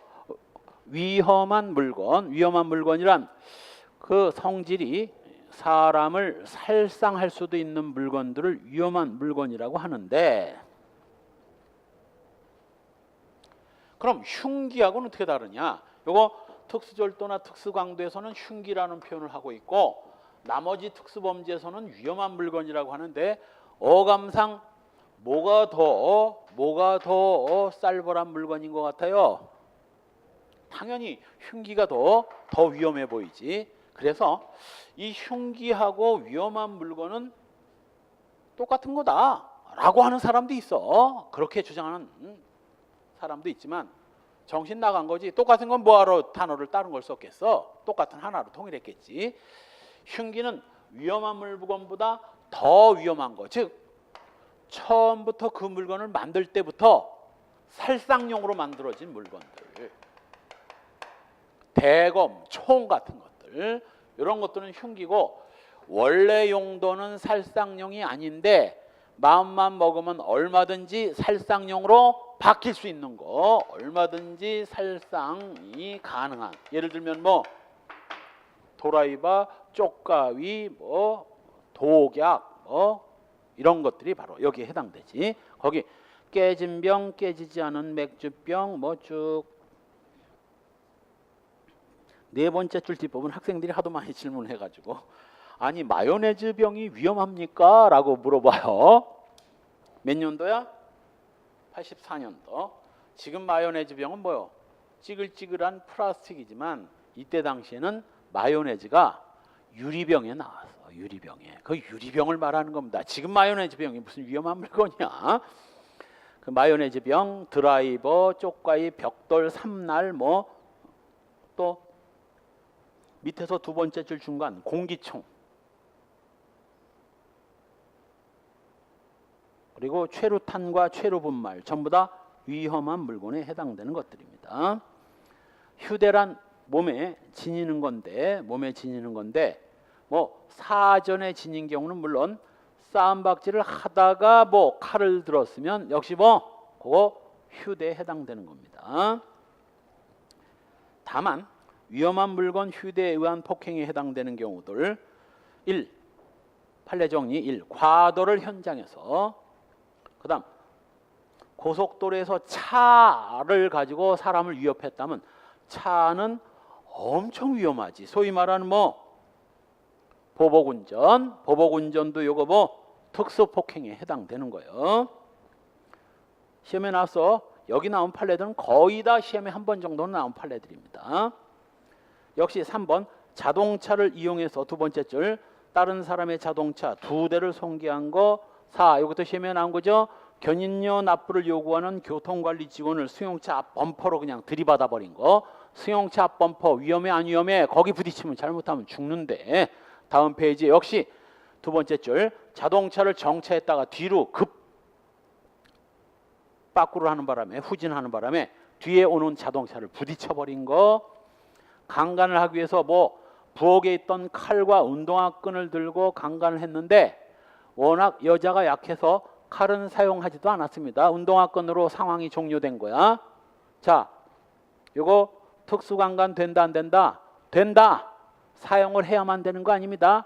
위험한 물건이란 그 성질이 사람을 살상할 수도 있는 물건들을 위험한 물건이라고 하는데, 그럼 흉기하고는 어떻게 다르냐? 요거 특수절도나 특수강도에서는 흉기라는 표현을 하고 있고, 나머지 특수범죄에서는 위험한 물건이라고 하는데, 어감상 뭐가 더 쌀벌한 물건인 것 같아요? 당연히 흉기가 더 위험해 보이지. 그래서 이 흉기하고 위험한 물건은 똑같은 거다라고 하는 사람도 있어. 그렇게 주장하는 사람도 있지만 정신 나간 거지. 똑같은 건 뭐하러 단어를 다른 걸 썼겠어? 똑같은 하나로 통일했겠지. 흉기는 위험한 물건보다 더 위험한 거. 즉 처음부터 그 물건을 만들 때부터 살상용으로 만들어진 물건들, 대검, 총 같은 것들, 이런 것들은 흉기고, 원래 용도는 살상용이 아닌데 마음만 먹으면 얼마든지 살상용으로 바뀔 수 있는 거, 얼마든지 살상이 가능한, 예를 들면 도라이바, 쪽가위, 독약, 이런 것들이 바로 여기에 해당되지. 거기 깨진 병, 깨지지 않은 맥주병, 쭉 네 번째 줄 뒷부분 학생들이 하도 많이 질문을 해가지고, 아니 마요네즈 병이 위험합니까? 라고 물어봐요. 몇 년도야? 84년도. 지금 마요네즈 병은 뭐요? 찌글찌글한 플라스틱이지만 이때 당시에는 마요네즈가 유리병에 나왔어. 유리병에. 그 유리병을 말하는 겁니다. 지금 마요네즈 병이 무슨 위험한 물건이야? 그 마요네즈 병, 드라이버, 쪽가위, 벽돌, 삼날, 또 밑에서 두 번째 줄 중간 공기총, 그리고 최루탄과 최루분말, 전부 다 위험한 물건에 해당되는 것들입니다. 휴대란 몸에 지니는 건데 사전에 지닌 경우는 물론 싸움박질을 하다가 칼을 들었으면 역시 그거 휴대에 해당되는 겁니다. 다만 위험한 물건 휴대에 의한 폭행에 해당되는 경우들, 1. 판례 정리 1. 과도를 현장에서. 그 다음 고속도로에서 차를 가지고 사람을 위협했다면 차는 엄청 위험하지. 소위 말하는 보복운전. 보복운전도 요거 특수폭행에 해당되는 거예요. 시험에 나와서 여기 나온 판례들은 거의 다 시험에 한 번 정도는 나온 판례들입니다. 역시 3번 자동차를 이용해서 두 번째 줄 다른 사람의 자동차 2대를 손괴한 거. 4. 이것도 시험에 나온 거죠. 견인료 납부를 요구하는 교통관리 직원을 승용차 앞 범퍼로 그냥 들이받아 버린 거. 승용차 앞 범퍼 위험해 안 위험해? 거기 부딪히면 잘못하면 죽는데. 다음 페이지 역시 두 번째 줄 자동차를 정차했다가 뒤로 급 밖으로 하는 바람에 후진하는 바람에 뒤에 오는 자동차를 부딪혀 버린 거. 강간을 하기 위해서 부엌에 있던 칼과 운동화 끈을 들고 강간을 했는데 워낙 여자가 약해서 칼은 사용하지도 않았습니다. 운동화 끈으로 상황이 종료된 거야. 자, 요거 특수강간 된다 안 된다? 된다. 사용을 해야만 되는 거 아닙니다.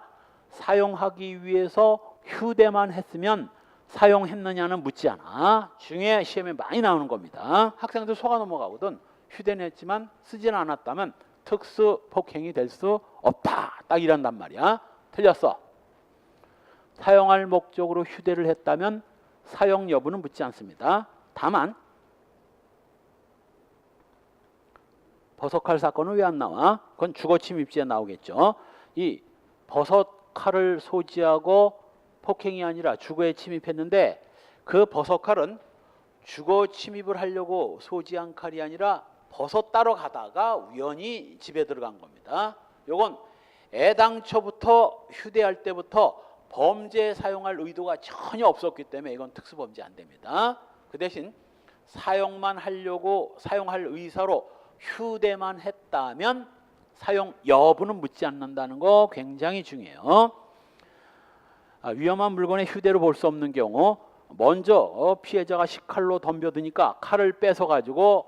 사용하기 위해서 휴대만 했으면 사용했느냐는 묻지 않아. 중에 시험에 많이 나오는 겁니다. 학생들 속아 넘어가거든. 휴대는 했지만 쓰지는 않았다면 특수폭행이 될 수 없다. 딱 이란단 말이야. 틀렸어. 사용할 목적으로 휴대를 했다면 사용 여부는 묻지 않습니다. 다만 버섯칼 사건은 왜 안 나와? 그건 주거침입죄에 나오겠죠. 이 버섯칼을 소지하고 폭행이 아니라 주거에 침입했는데 그 버섯칼은 주거 침입을 하려고 소지한 칼이 아니라 버섯 따러 가다가 우연히 집에 들어간 겁니다. 요건 애당초부터 휴대할 때부터 범죄에 사용할 의도가 전혀 없었기 때문에 이건 특수범죄 안 됩니다. 그 대신 사용만 하려고 사용할 의사로 휴대만 했다면 사용 여부는 묻지 않는다는 거 굉장히 중요해요. 위험한 물건의 휴대로 볼 수 없는 경우 먼저 피해자가 식칼로 덤벼드니까 칼을 뺏어가지고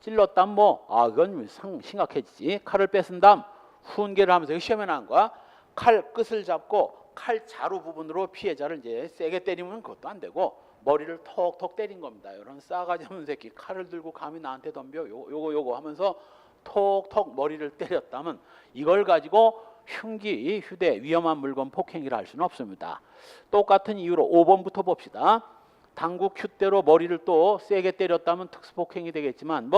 찔렀다면 그건 심각해지지. 칼을 뺏은 다음 훈계를 하면서 시험에 나온 거야. 칼 끝을 잡고 칼 자루 부분으로 피해자를 이제 세게 때리면 그것도 안 되고 머리를 톡톡 때린 겁니다. 이런 싸가지 없는 새끼 칼을 들고 감히 나한테 덤벼 요거 하면서 톡톡 머리를 때렸다면 이걸 가지고 흉기, 휴대, 위험한 물건 폭행이라 할 수는 없습니다. 똑같은 이유로 5번부터 봅시다. 당국 휴대로 머리를 또 세게 때렸다면 특수폭행이 되겠지만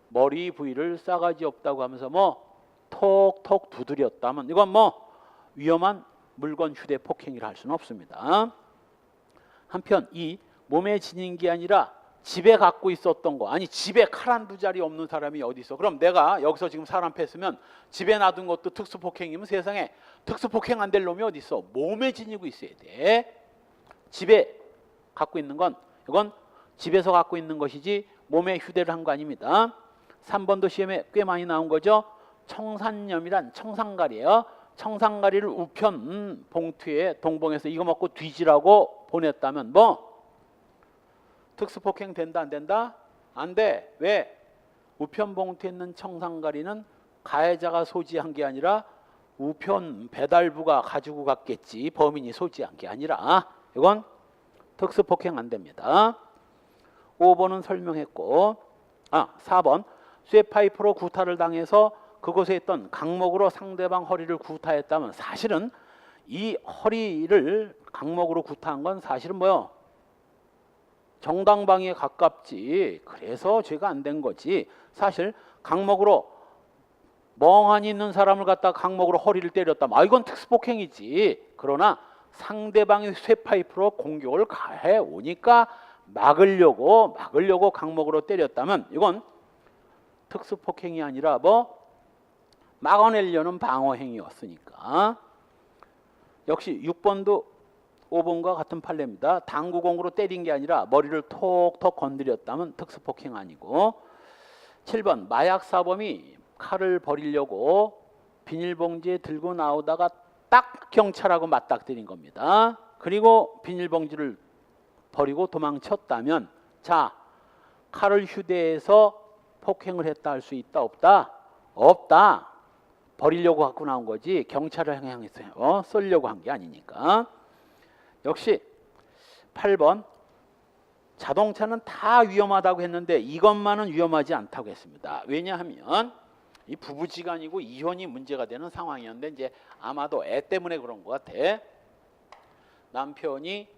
머리 부위를 싸가지 없다고 하면서 톡톡 두드렸다면 이건 위험한 물건 휴대 폭행이라 할 수는 없습니다. 한편 이 몸에 지닌 게 아니라 집에 갖고 있었던 거. 아니 집에 칼 한두 자리 없는 사람이 어디 있어. 그럼 내가 여기서 지금 사람 뺐으면 집에 놔둔 것도 특수폭행이면 세상에 특수폭행 안 될 놈이 어디 있어. 몸에 지니고 있어야 돼. 집에 갖고 있는 건 이건 집에서 갖고 있는 것이지 몸에 휴대를 한 거 아닙니다. 3번도 시험에 꽤 많이 나온 거죠. 청산염이란 청산가리예요. 청산가리를 우편 봉투에 동봉해서 이거 먹고 뒤지라고 보냈다면 특수폭행 된다 안 된다? 안 돼. 왜? 우편 봉투에 있는 청산가리는 가해자가 소지한 게 아니라 우편 배달부가 가지고 갔겠지. 범인이 소지한 게 아니라 이건 특수폭행 안 됩니다. 5번은 설명했고 4번 쇠파이프로 구타를 당해서 그곳에 있던 강목으로 상대방 허리를 구타했다면 사실은 이 허리를 강목으로 구타한 건 사실은 정당방위에 가깝지. 그래서 죄가 안 된 거지. 사실 강목으로 멍하니 있는 사람을 갖다가 강목으로 허리를 때렸다면 이건 특수폭행이지. 그러나 상대방이 쇠파이프로 공격을 가해 오니까 막으려고 강목으로 때렸다면 이건 특수폭행이 아니라 막아내려는 방어행위였으니까. 역시 6번도 5번과 같은 판례입니다. 당구공으로 때린 게 아니라 머리를 톡톡 건드렸다면 특수폭행 아니고. 7번 마약 사범이 칼을 버리려고 비닐봉지에 들고 나오다가 딱 경찰하고 맞닥뜨린 겁니다. 그리고 비닐봉지를 버리고 도망쳤다면 자, 칼을 휴대해서 폭행을 했다 할 수 있다 없다? 없다. 버리려고 갖고 나온 거지 경찰을 향해서 쏠려고 한 게 아니니까. 역시 8번 자동차는 다 위험하다고 했는데 이것만은 위험하지 않다고 했습니다. 왜냐하면 이 부부지간이고 이혼이 문제가 되는 상황이었는데 이제 아마도 애 때문에 그런 것 같아. 남편이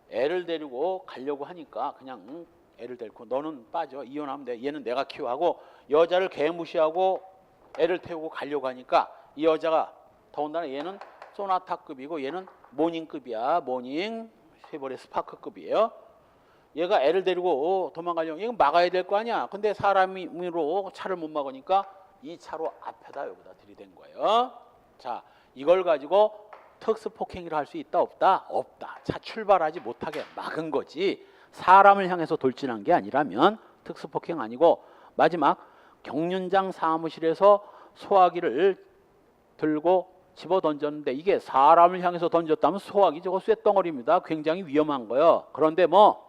애를 데리고 가려고 하니까 그냥 애를 데리고 너는 빠져 이혼하면 돼. 얘는 내가 키워하고 여자를 개무시하고 애를 태우고 가려고 하니까 이 여자가 더군다나 얘는 소나타급이고 얘는 모닝급이야. 모닝 쉐보레 스파크급이에요. 얘가 애를 데리고 도망가려고 이거 막아야 될 거 아니야. 근데 사람으로 차를 못 막으니까 이 차로 앞에다 여기다 들이댄 거예요. 자, 이걸 가지고 특수폭행이라 할 수 있다 없다? 없다. 차 출발하지 못하게 막은 거지. 사람을 향해서 돌진한 게 아니라면 특수폭행 아니고. 마지막 경륜장 사무실에서 소화기를 들고 집어 던졌는데 이게 사람을 향해서 던졌다면 소화기 저거 쇳덩어리입니다. 굉장히 위험한 거예요. 그런데 뭐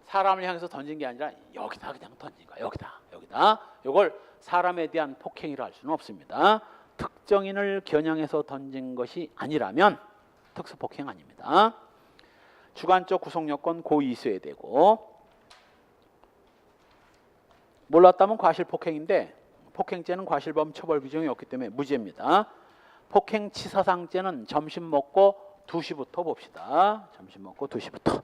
사람을 향해서 던진 게 아니라 여기다 그냥 던진 거야. 여기다. 이걸 사람에 대한 폭행이라 할 수는 없습니다. 특정인을 겨냥해서 던진 것이 아니라면 특수폭행 아닙니다. 주관적 구속요건 고의있어야 되고, 몰랐다면 과실폭행인데 폭행죄는 과실범 처벌 규정이 없기 때문에 무죄입니다. 폭행치사상죄는 점심 먹고 2시부터 봅시다. 점심 먹고 2시부터.